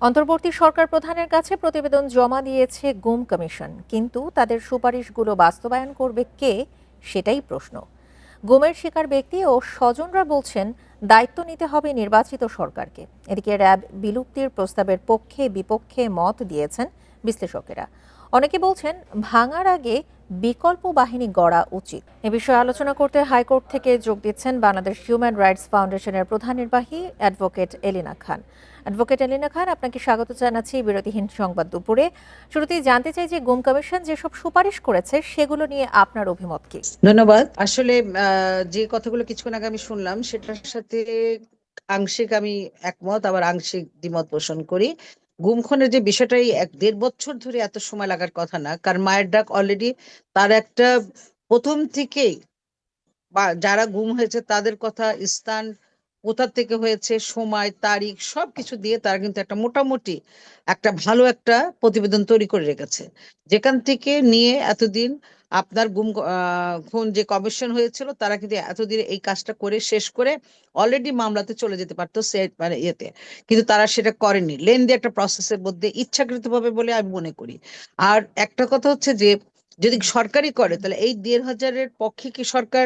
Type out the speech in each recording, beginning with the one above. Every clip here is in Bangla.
অন্তর্বর্তী সরকার প্রধানের কাছে প্রতিবেদন জমা দিয়েছে গুম কমিশন, কিন্তু তাদের সুপারিশগুলো বাস্তবায়ন করবে কে, সেটাই প্রশ্ন। গুমের শিকার ব্যক্তি ও স্বজনরা বলছেন দায়িত্ব নিতে হবে নির্বাচিত সরকারকে। এদিকে র্যাব বিলুপ্তির প্রস্তাবের পক্ষে বিপক্ষে মত দিয়েছেন বিশ্লেষকেরা। অনেকে বলছেন ভাঙার আগে বিকল্প বাহিনী গড়া উচিত। এ বিষয়ে আলোচনা করতে হাইকোর্ট থেকে যোগ দিচ্ছেন বাংলাদেশ হিউম্যান রাইটস ফাউন্ডেশনের প্রধান নির্বাহী অ্যাডভোকেট এলিনা খান। অ্যাডভোকেট এলিনা খান, আপনাকে স্বাগত জানাচ্ছি বিরতিহীন সংবাদ দুপুরে। শুরুতেই জানতে চাই যে গুম কমিশন যেসব সুপারিশ করেছে সেগুলো নিয়ে আপনার অভিমত কি? ধন্যবাদ। আসলে যে কথাগুলো কিছুক্ষণ আগে আমি শুনলাম সেটার সাথে আংশিক আমি একমত, আবার আংশিক দ্বিমত পোষণ করি। গুম খুনের যে বিষয়টাই 1-1.5 বছর ধরে এত সময় লাগার কথা না, কারণ মায়ের ডাক অলরেডি তার একটা প্রথম থেকেই বা যারা গুম হয়েছে তাদের কথা, স্থান, কোথা থেকে হয়েছে, সময়, তারিখ সবকিছু দিয়ে তারা কিন্তু একটা মোটামুটি একটা ভালো একটা প্রতিবেদন তৈরি করে রেখেছে। যেখান থেকে নিয়ে এতদিন আপনার খুন যে কমিশন হয়েছিল তারা কিন্তু এতদিন এই কাজটা করে শেষ করে অলরেডি মামলাতে চলে যেতে পারতো, সে মানে ইয়েতে, কিন্তু তারা সেটা করেনি। লেন্দি একটা প্রসেসের মধ্যে ইচ্ছাকৃতভাবে বলে আমি মনে করি। আর একটা কথা হচ্ছে যে যদি সরকারি করে তাহলে এই 1,500-এর পক্ষে কি সরকার,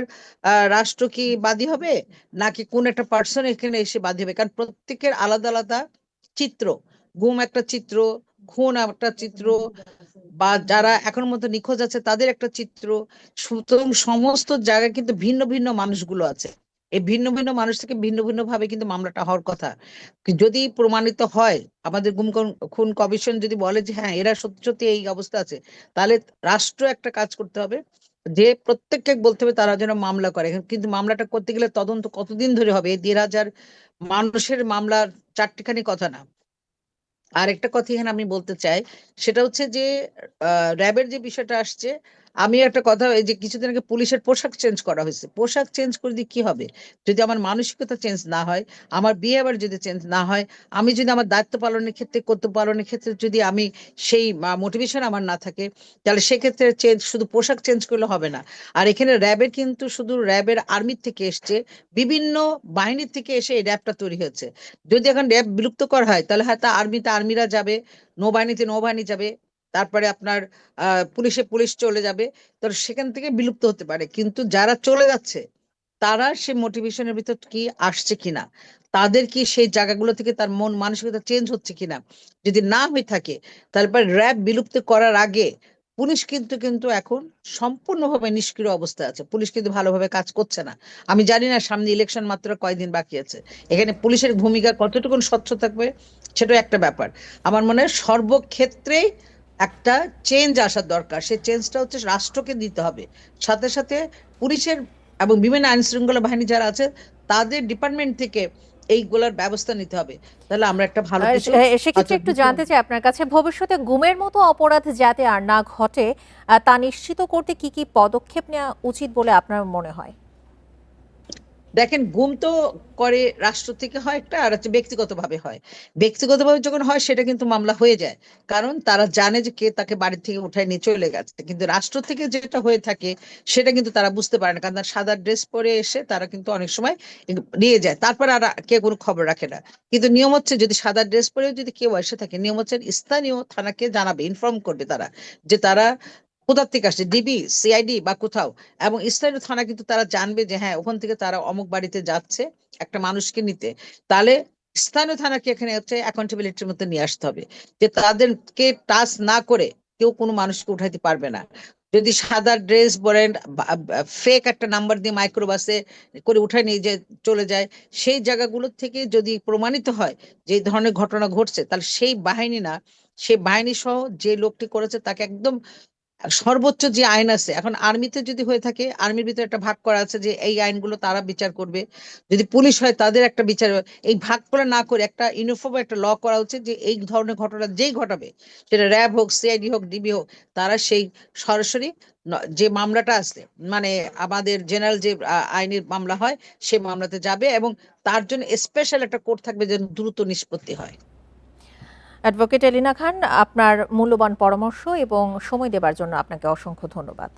রাষ্ট্র কি বাদী হবে, নাকি কোন একটা পার্সন এখানে এসে বাদী হবে? কারণ প্রত্যেকের আলাদা আলাদা চিত্র। গুম একটা চিত্র, খুন একটা চিত্র, বা যারা এখন মতো নিখোঁজ আছে তাদের একটা চিত্র। সুতরাং সমস্ত জায়গায় কিন্তু ভিন্ন ভিন্ন মানুষগুলো আছে। এই ভিন্ন ভিন্ন মানুষ থেকে ভিন্ন ভিন্ন ভাবে কিন্তু মামলাটা হওয়ার কথা। যদি প্রমাণিত হয়, আমাদের খুন কমিশন যদি বলে যে হ্যাঁ এরা সত্যি সত্যি এই অবস্থা আছে, তাহলে রাষ্ট্র একটা কাজ করতে হবে, যে প্রত্যেককে বলতে হবে তারা যেন মামলা করে। কিন্তু মামলাটা করতে গেলে তদন্ত কতদিন ধরে হবে? এই 1,500 মানুষের মামলার চারটিখানি কথা না। আর একটা কথা এখানে আমি বলতে চাই, সেটা হচ্ছে যে র্যাবের যে বিষয়টা আসছে, আমি একটা কথা, এই যে কিছুদিন আগে পুলিশের পোশাক চেঞ্জ করা হয়েছে, পোশাক চেঞ্জ করে দিয়ে কি হবে যদি আমার মানসিকতা চেঞ্জ না হয়, আমার বিহেভিয়ার যদি চেঞ্জ না হয়, আমি যদি আমার দায়িত্ব পালনের ক্ষেত্রে, কর্তব্য পালনের ক্ষেত্রে যদি আমি সেই মোটিভেশন আমার না থাকে, তাহলে সেক্ষেত্রে চেঞ্জ, শুধু পোশাক চেঞ্জ করলে হবে না। আর এখানে র্যাবের কিন্তু শুধু র্যাবের আর্মির থেকে এসছে, বিভিন্ন বাহিনীর থেকে এসে এই র্যাবটা তৈরি হয়েছে। যদি এখন র্যাব বিলুপ্ত করা হয় তাহলে হয়তো আর্মিতে আর্মিরা যাবে, নৌবাহিনীতে নৌবাহিনী যাবে, তারপরে আপনার পুলিশে পুলিশ চলে যাবে। তো সেখান থেকে বিলুপ্ত হতে পারে, কিন্তু যারা চলে যাচ্ছে তারা সে মোটিভেশনের ভিতর কি আসছে কিনা, তাদের কি সেই জায়গাগুলো থেকে তার মন মানসিকতা চেঞ্জ হচ্ছে কিনা, যদি না হয়ে থাকে তারপর র্যাব বিলুপ্ত করার আগে পুলিশ কিন্তু কিন্তু এখন সম্পূর্ণভাবে নিষ্ক্রিয় অবস্থায় আছে। পুলিশ কিন্তু ভালোভাবে কাজ করছে না। আমি জানি না সামনে ইলেকশন মাত্র কয়দিন বাকি আছে, এখানে পুলিশের ভূমিকা কতটুকু স্বচ্ছ থাকবে সেটা একটা ব্যাপার। আমার মনে হয় সর্বক্ষেত্রেই একটা চেঞ্জ আসার দরকার। সেই চেঞ্জটা হচ্ছে রাষ্ট্রকে দিতে হবে, সাথে সাথে পুলিশের এবং বিভিন্ন আইন শৃঙ্খলা বাহিনী যারা আছে তাদের ডিপার্টমেন্ট থেকে এইগুলোর ব্যবস্থা নিতে হবে। তাহলে আমরা একটা ভালো কিছু সেক্ষেত্রে হয়তো একটু জানতে চাই আপনার কাছে, ভবিষ্যতে গুমের মতো অপরাধ যাতে আর না ঘটে তা নিশ্চিত করতে কি কি পদক্ষেপ নেওয়া উচিত বলে আপনার মনে হয়? দেখেন, গুম তো করে রাষ্ট্র থেকে হয় একটা, আর হচ্ছে ব্যক্তিগতভাবে হয়। ব্যক্তিগতভাবে যখন হয় সেটা কিন্তু মামলা হয়ে যায়, কারণ তারা জানে যে কে তাকে বাড়ি থেকে উঠায় নিয়ে চলে গেছে। কিন্তু রাষ্ট্র থেকে যেটা হয়ে থাকে সেটা কিন্তু তারা বুঝতে পারে না, কারণ তারা সাদা ড্রেস পরে এসে তারা কিন্তু অনেক সময় নিয়ে যায়, তারপর আর কে কোনো খবর রাখে না। কিন্তু নিয়ম হচ্ছে যদি সাদা ড্রেস পরেও যদি কেউ এসে থাকে, নিয়ম হচ্ছে স্থানীয় থানাকে জানাবে, ইনফর্ম করবে তারা, যে তারা কোথা থেকে আসছে, ডিবি, সিআইডি বা কোথাও। এবং স্থানীয় থানা কিন্তু তারা জানবে যে হ্যাঁ ওখান থেকে তারা অমুক বাড়িতে যাচ্ছে একটা মানুষকে নিতে। তাহলে স্থানীয় থানাকে এখানে হচ্ছে অ্যাকাউন্টেবিলিটির মধ্যে নিয়ে আসতে হবে, যে তাদেরকে টাচ না করে কেউ কোনো মানুষকে উঠাইতে পারবে না। যদি সাদা ড্রেস পরেন, ফেক একটা নাম্বার দিয়ে মাইক্রোবাসে করে উঠায় নিয়ে যে চলে যায়, সেই জায়গাগুলোর থেকে যদি প্রমাণিত হয় যে এই ধরনের ঘটনা ঘটছে, তাহলে সেই বাহিনী না, সেই বাহিনী সহ যে লোকটি করেছে তাকে একদম সর্বোচ্চ যে আইন আছে, এখন আর্মিতে যদি হয়ে থাকে আর্মির ভিতরে একটা ভাগ করা আছে যে এই আইনগুলো তারা বিচার করবে, যদি পুলিশ হয় তাদের একটা বিচার। এই ভাগ করে না করে একটা ইউনিফর্ম একটা ল করা উচিত, যে এই ধরনের ঘটনা যেই ঘটাবে, সেটা র্যাব হোক, সিআইডি হোক, ডিবি হোক, তারা সেই সরাসরি যে মামলাটা আছে, মানে আমাদের জেনারেল যে আইনের মামলা হয় সেই মামলাতে যাবে, এবং তার জন্য স্পেশাল একটা কোর্ট থাকবে যেন দ্রুত নিষ্পত্তি হয়। অ্যাডভোকেট এলিনা খান, আপনার মূল্যবান পরামর্শ এবং সময় দেবার জন্য আপনাকে অসংখ্য ধন্যবাদ।